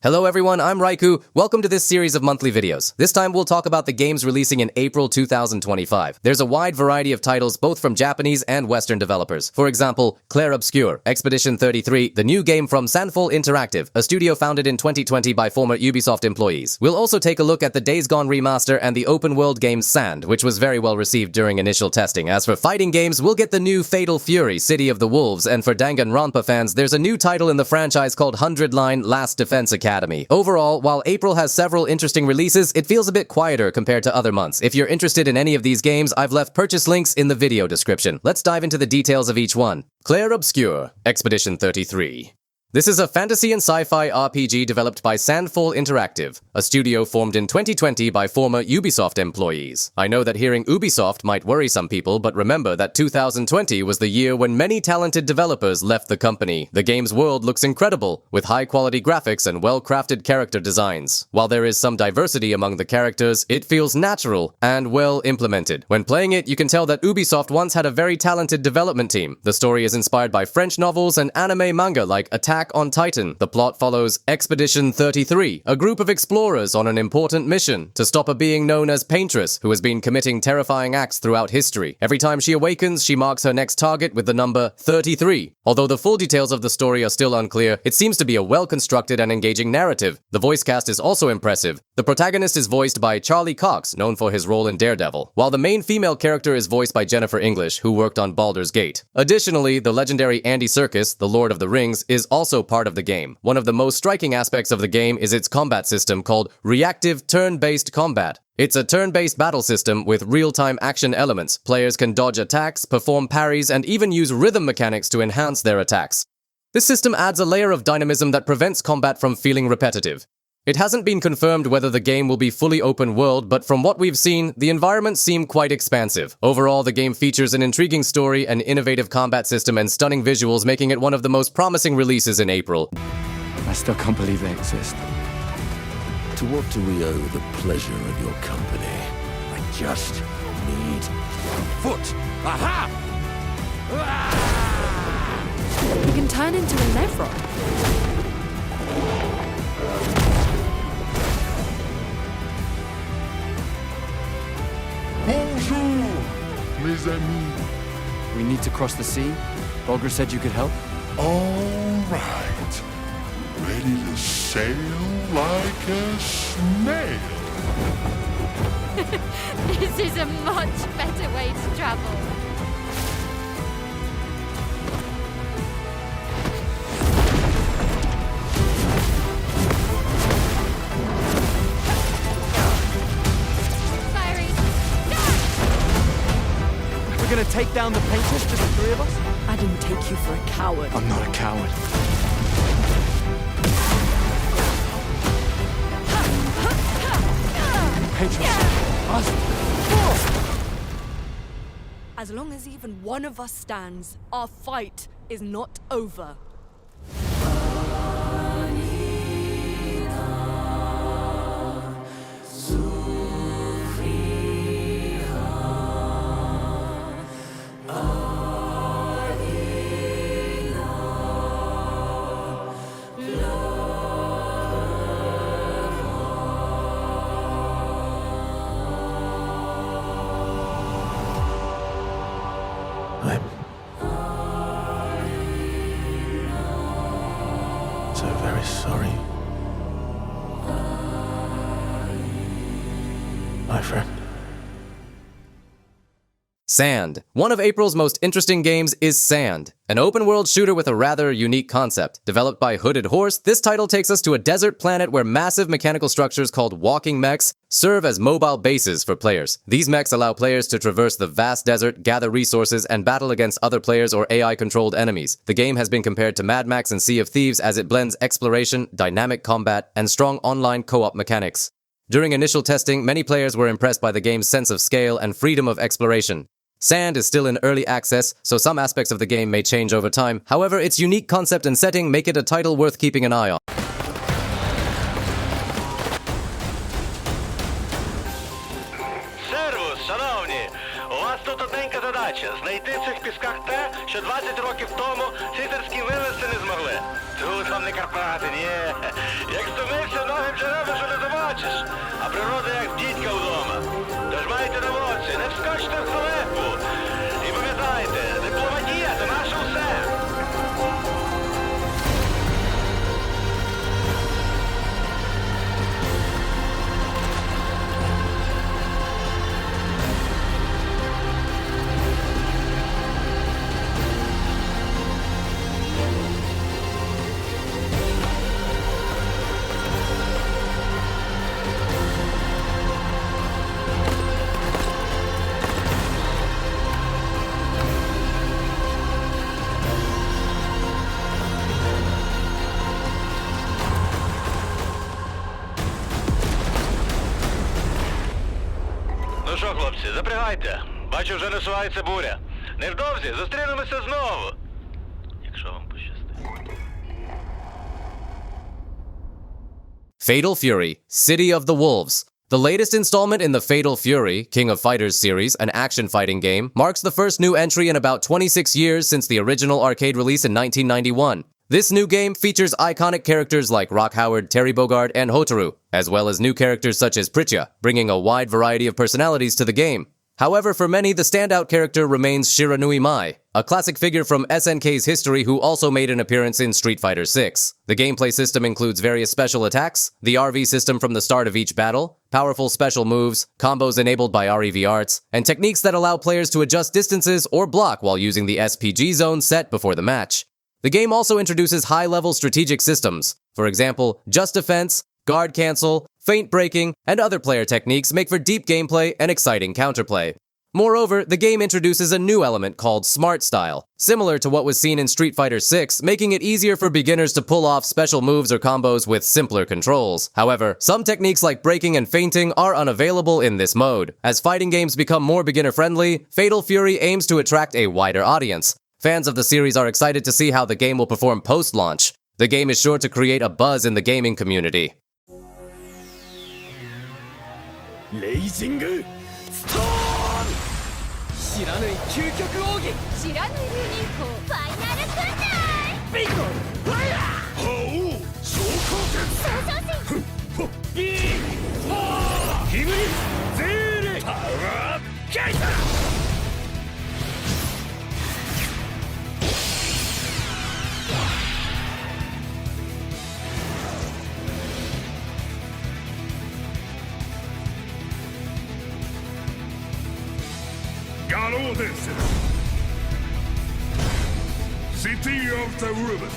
Hello everyone, I'm Raiku. Welcome to this series of monthly videos. This time we'll talk about the games releasing in April 2025. There's a wide variety of titles both from Japanese and Western developers. For example, Clair Obscur, Expedition 33, the new game from Sanful Interactive, a studio founded in 2020 by former Ubisoft employees. We'll also take a look at the Days Gone remaster and the open world game Sand, which was very well received during initial testing. As for fighting games, we'll get the new Fatal Fury, City of the Wolves, and for Danganronpa fans, there's a new title in the franchise called 100 Line Last Defense Academy. Overall, while April has several interesting releases, it feels a bit quieter compared to other months. If you're interested in any of these games, I've left purchase links in the video description. Let's dive into the details of each one. Clair Obscur, Expedition 33. This is a fantasy and sci-fi RPG developed by Sanful Interactive, a studio formed in 2020 by former Ubisoft employees. I know that hearing Ubisoft might worry some people, but remember that 2020 was the year when many talented developers left the company. The game's world looks incredible, with high-quality graphics and well-crafted character designs. While there is some diversity among the characters, it feels natural and well implemented. When playing it, you can tell that Ubisoft once had a very talented development team. The story is inspired by French novels and anime manga like Attack on Titan. The plot follows Expedition 33, a group of explorers on an important mission to stop a being known as Paintress, who has been committing terrifying acts throughout history. Every time she awakens, she marks her next target with the number 33. Although the full details of the story are still unclear, it seems to be a well-constructed and engaging narrative. The voice cast is also impressive. The protagonist is voiced by Charlie Cox, known for his role in Daredevil, while the main female character is voiced by Jennifer English, who worked on Baldur's Gate. Additionally, the legendary Andy Serkis, the Lord of the Rings, is also part of the game. One of the most striking aspects of the game is its combat system called Reactive Turn-Based Combat. It's a turn-based battle system with real-time action elements. Players can dodge attacks, perform parries, and even use rhythm mechanics to enhance their attacks. This system adds a layer of dynamism that prevents combat from feeling repetitive. It hasn't been confirmed whether the game will be fully open world, but from what we've seen, the environments seem quite expansive. Overall, the game features an intriguing story, an innovative combat system, and stunning visuals, making it one of the most promising releases in April. I still can't believe they exist. To what do we owe the pleasure of your company? I just need foot. Aha! You can turn into a Nephron. Bonjour, mes amis. We need to cross the sea? Bulger said you could help? All right. Ready to sail like a snail. This is a much better way to travel. We're gonna take down the Paintress, just the three of us? I didn't take you for a coward. I'm not a coward. Paintress, us. As long as even one of us stands, our fight is not over. I'm so very sorry, my friend. Sand. One of April's most interesting games is Sand, an open-world shooter with a rather unique concept. Developed by Hooded Horse, this title takes us to a desert planet where massive mechanical structures called walking mechs serve as mobile bases for players. These mechs allow players to traverse the vast desert, gather resources, and battle against other players or AI-controlled enemies. The game has been compared to Mad Max and Sea of Thieves as it blends exploration, dynamic combat, and strong online co-op mechanics. During initial testing, many players were impressed by the game's sense of scale and freedom of exploration. Sand is still in early access, so some aspects of the game may change over time. However, its unique concept and setting make it a title worth keeping an eye on. Сервус, шановні! У вас тут одненька задача – знайти в цих пісках те, що 20 років тому сітерські вивезти не змогли. Тут вам не Карпати, ні. Як що, хлопці, запрягайте. Бачу, вже насувається буря. Невдовзі зустрінемося знову. Якщо вам пощастить. Fatal Fury, City of the Wolves. The latest installment in the Fatal Fury, King of Fighters series, an action fighting game, marks the first new entry in about 26 years since the original arcade release in 1991. This new game features iconic characters like Rock Howard, Terry Bogard, and Hotaru, as well as new characters such as Pritya, bringing a wide variety of personalities to the game. However, for many, the standout character remains Shiranui Mai, a classic figure from SNK's history who also made an appearance in Street Fighter VI. The gameplay system includes various special attacks, the RV system from the start of each battle, powerful special moves, combos enabled by REV arts, and techniques that allow players to adjust distances or block while using the SPG zone set before the match. The game also introduces high-level strategic systems. For example, just defense, guard cancel, feint breaking, and other player techniques make for deep gameplay and exciting counterplay. Moreover, the game introduces a new element called Smart Style, similar to what was seen in Street Fighter VI, making it easier for beginners to pull off special moves or combos with simpler controls. However, some techniques like breaking and feinting are unavailable in this mode. As fighting games become more beginner-friendly, Fatal Fury aims to attract a wider audience. Fans of the series are excited to see how the game will perform post-launch. The game is sure to create a buzz in the gaming community. Blazing Storm! 知らぬい究極奥義知らぬ流人口ファイナルクンナービンゴファイヤー覇王昇降総称ほっビーフォーヒブリゼーレパワーカイタガローデンス City of the River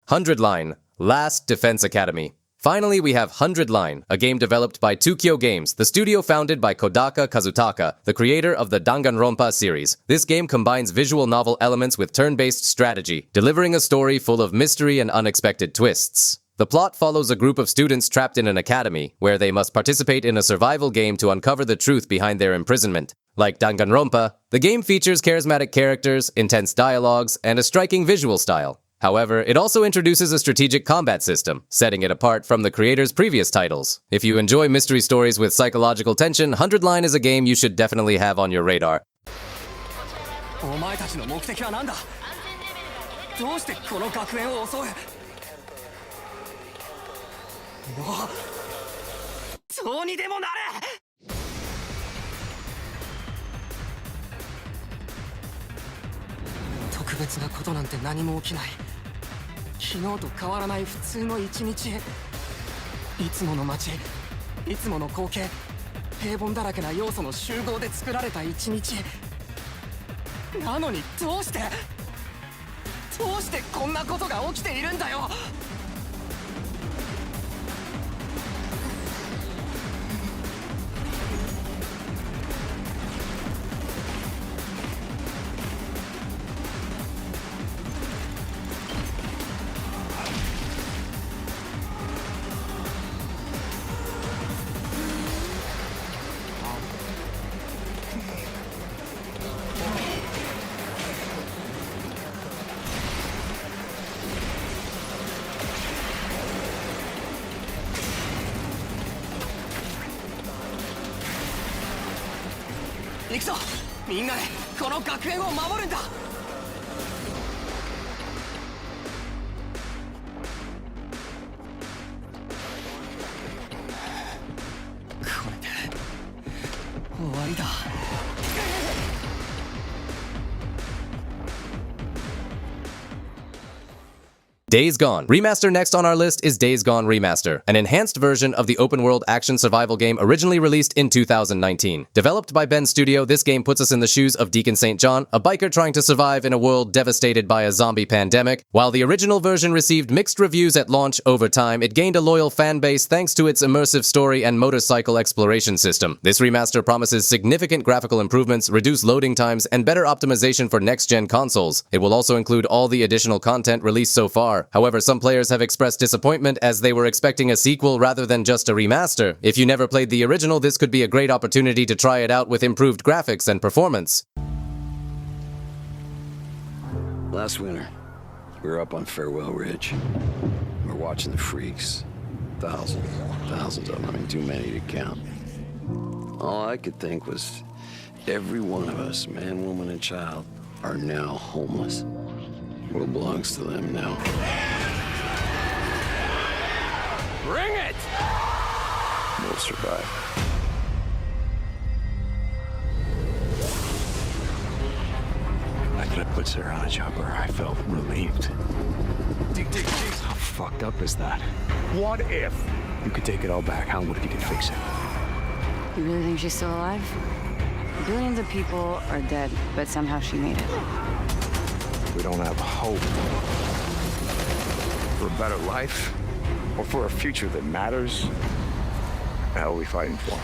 Hundred Line, Last Defense Academy. Finally, we have 100 Line, a game developed by Tukyo Games, the studio founded by Kodaka Kazutaka, the creator of the Danganronpa series. This game combines visual novel elements with turn-based strategy, delivering a story full of mystery and unexpected twists. The plot follows a group of students trapped in an academy, where they must participate in a survival game to uncover the truth behind their imprisonment. Like Danganronpa, the game features charismatic characters, intense dialogues, and a striking visual style. However, it also introduces a strategic combat system, setting it apart from the creator's previous titles. If you enjoy mystery stories with psychological tension, 100 Line is a game you should definitely have on your radar. お前たちの目的は何だ？どうしてこの学園を襲う？どうにでもなれ！特別なことなんて何も起きない。昨日と変わらない普通の一日。いつもの街、いつもの光景、平凡だらけな要素の集合で作られた一日。なのにどうしてこんなことが起きているんだよ。行くぞ、みんなでこの学園を守るんだ。これで終わりだ。Days Gone. Remaster next on our list is Days Gone Remaster, an enhanced version of the open-world action survival game originally released in 2019. Developed by Bend Studio, this game puts us in the shoes of Deacon St. John, a biker trying to survive in a world devastated by a zombie pandemic. While the original version received mixed reviews at launch, over time, it gained a loyal fan base thanks to its immersive story and motorcycle exploration system. This remaster promises significant graphical improvements, reduced loading times, and better optimization for next-gen consoles. It will also include all the additional content released so far. However, some players have expressed disappointment as they were expecting a sequel rather than just a remaster. If you never played the original, this could be a great opportunity to try it out with improved graphics and performance. Last winter, we were up on Farewell Ridge. We were watching the freaks. Thousands of them. I mean, too many to count. All I could think was, every one of us, man, woman, and child, are now homeless. What belongs to them now? Bring it! We'll survive. After I put Sarah on a chopper, I felt relieved. How fucked up is that? What if you could take it all back? How would you could fix it? You really think she's still alive? Billions of people are dead, but somehow she made it. We don't have hope for a better life or for a future that matters. What the hell are we fighting for?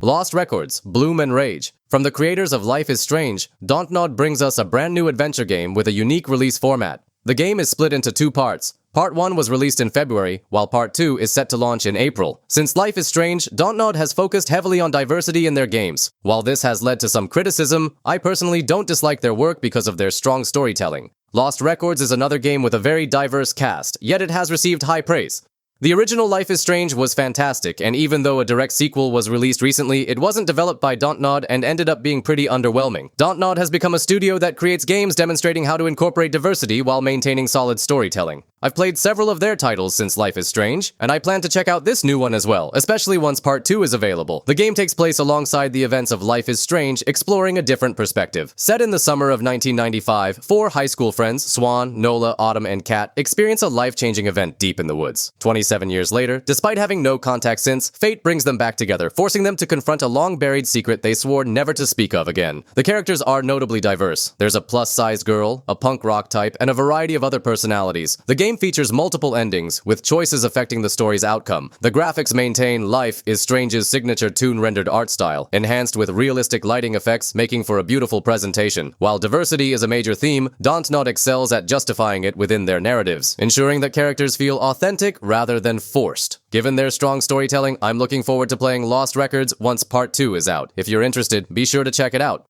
Lost Records, Bloom and Rage. From the creators of Life is Strange, Dontnod brings us a brand new adventure game with a unique release format. The game is split into two parts. Part 1 was released in February, while Part 2 is set to launch in April. Since Life is Strange, Dontnod has focused heavily on diversity in their games. While this has led to some criticism, I personally don't dislike their work because of their strong storytelling. Lost Records is another game with a very diverse cast, yet it has received high praise. The original Life is Strange was fantastic, and even though a direct sequel was released recently, it wasn't developed by Dontnod and ended up being pretty underwhelming. Dontnod has become a studio that creates games demonstrating how to incorporate diversity while maintaining solid storytelling. I've played several of their titles since Life is Strange, and I plan to check out this new one as well, especially once Part 2 is available. The game takes place alongside the events of Life is Strange, exploring a different perspective. Set in the summer of 1995, 4 high school friends, Swan, Nola, Autumn, and Kat, experience a life-changing event deep in the woods. 27 years later, despite having no contact since, fate brings them back together, forcing them to confront a long-buried secret they swore never to speak of again. The characters are notably diverse. There's a plus-sized girl, a punk rock type, and a variety of other personalities. The game features multiple endings, with choices affecting the story's outcome. The graphics maintain Life is Strange's signature toon-rendered art style, enhanced with realistic lighting effects, making for a beautiful presentation. While diversity is a major theme, Dontnod excels at justifying it within their narratives, ensuring that characters feel authentic rather than forced. Given their strong storytelling, I'm looking forward to playing Lost Records once Part 2 is out. If you're interested, be sure to check it out.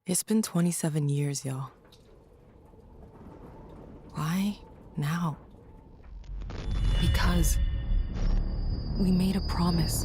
It's been 27 years, y'all. Why now? Because we made a promise.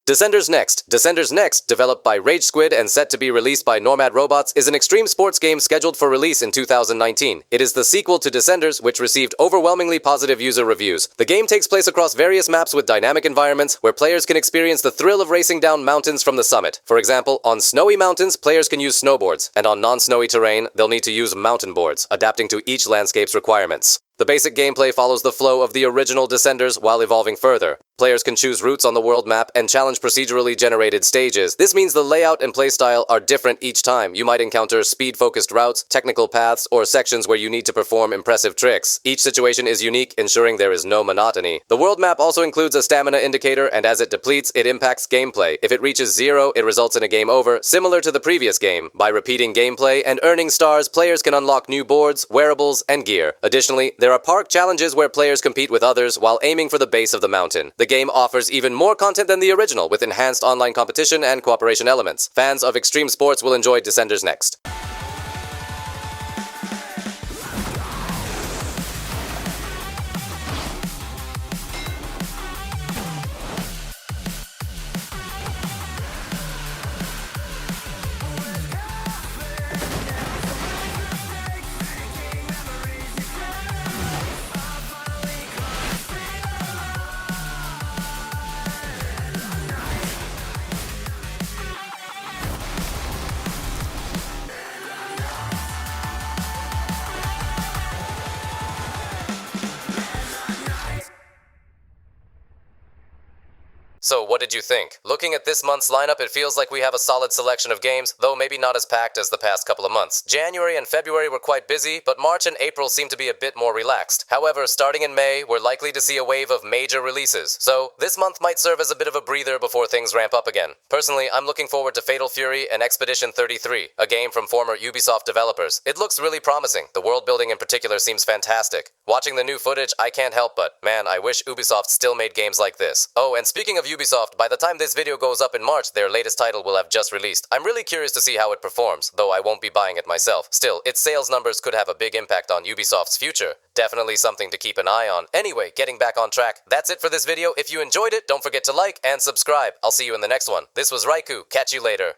Descenders Next. Descenders Next, developed by Rage Squid and set to be released by Nomad Robots, is an extreme sports game scheduled for release in 2019. It is the sequel to Descenders, which received overwhelmingly positive user reviews. The game takes place across various maps with dynamic environments, where players can experience the thrill of racing down mountains from the summit. For example, on snowy mountains, players can use snowboards, and on non-snowy terrain, they'll need to use mountain boards, adapting to each landscape's requirements. The basic gameplay follows the flow of the original Descenders while evolving further. Players can choose routes on the world map and challenge procedurally generated stages. This means the layout and playstyle are different each time. You might encounter speed-focused routes, technical paths, or sections where you need to perform impressive tricks. Each situation is unique, ensuring there is no monotony. The world map also includes a stamina indicator, and as it depletes, it impacts gameplay. If it reaches 0, it results in a game over, similar to the previous game. By repeating gameplay and earning stars, players can unlock new boards, wearables, and gear. Additionally, there are park challenges where players compete with others while aiming for the base of the mountain. The game offers even more content than the original, with enhanced online competition and cooperation elements. Fans of extreme sports will enjoy Descenders Next. So what did you think? Looking at this month's lineup, it feels like we have a solid selection of games, though maybe not as packed as the past couple of months. January and February were quite busy, but March and April seem to be a bit more relaxed. However, starting in May, we're likely to see a wave of major releases, so this month might serve as a bit of a breather before things ramp up again. Personally, I'm looking forward to Fatal Fury and Expedition 33, a game from former Ubisoft developers. It looks really promising. The world building in particular seems fantastic. Watching the new footage, I can't help but, man, I wish Ubisoft still made games like this. Oh, and speaking of Ubisoft, by the time this video goes up in March, their latest title will have just released. I'm really curious to see how it performs, though I won't be buying it myself. Still, its sales numbers could have a big impact on Ubisoft's future. Definitely something to keep an eye on. Anyway, getting back on track, that's it for this video. If you enjoyed it, don't forget to like and subscribe. I'll see you in the next one. This was Raikou. Catch you later.